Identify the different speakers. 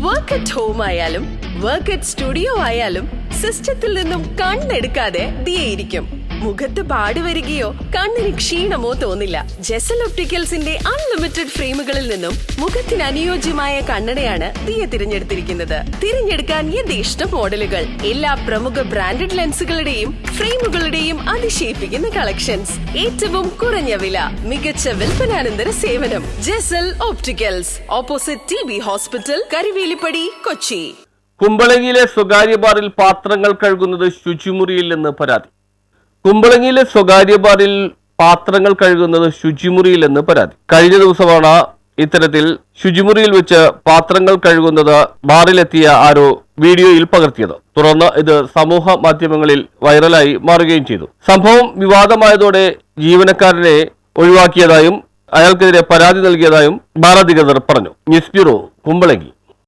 Speaker 1: Work at home ആയാലും work at studio ആയാലും സിസ്റ്റത്തിൽ നിന്നും കണ്ണെടുക്കാതെ ദിയയിരിക്കും. മുഖത്ത് പാടി വരികയോ കണ്ണിന് ക്ഷീണമോ തോന്നില്ല. ജെസൽ ഒപ്റ്റിക്കൽസിന്റെ അൺലിമിറ്റഡ് ഫ്രെയിമുകളിൽ നിന്നും മുഖത്തിന് അനുയോജ്യമായ കണ്ണടയാണ് ദിയ തിരഞ്ഞെടുത്തിരിക്കുന്നത്. തിരഞ്ഞെടുക്കാൻ യഥേഷ്ടം മോഡലുകൾ, എല്ലാ പ്രമുഖ ബ്രാൻഡഡ് ലെൻസുകളുടെയും ഫ്രെയിമുകളുടെയും അതിശയിപ്പിക്കുന്ന കളക്ഷൻസ്, ഏറ്റവും കുറഞ്ഞ വില, മികച്ച വിൽപ്പനാനന്തര സേവനം. Jesal opticals, opposite TB hospital, Karivelippady, Kochi.
Speaker 2: കുമ്പളങ്ങിയിലെ സ്വകാര്യ ബാറിൽ പാത്രങ്ങൾ കഴുകുന്നത് ശുചിമുറിയിൽ നിന്ന് പരാതി. കുമ്പളങ്ങിയിലെ സ്വകാര്യ ബാറിൽ പാത്രങ്ങൾ കഴുകുന്നത് ശുചിമുറിയിൽ നിന്ന് പരാതി. കഴിഞ്ഞ ദിവസമാണ് ഇത്തരത്തിൽ ശുചിമുറിയിൽ വെച്ച് പാത്രങ്ങൾ കഴുകുന്നത് ബാറിലെത്തിയ ആരോ വീഡിയോയിൽ പകർത്തിയത്. തുടർന്ന് ഇത് സമൂഹ മാധ്യമങ്ങളിൽ വൈറലായി മാറുകയും ചെയ്തു. സംഭവം വിവാദമായതോടെ ജീവനക്കാരനെ ഒഴിവാക്കിയതായും അയാൾക്കെതിരെ പരാതി നൽകിയതായും ബാർ അധികൃതർ പറഞ്ഞു. News bureau, Kumbalangi.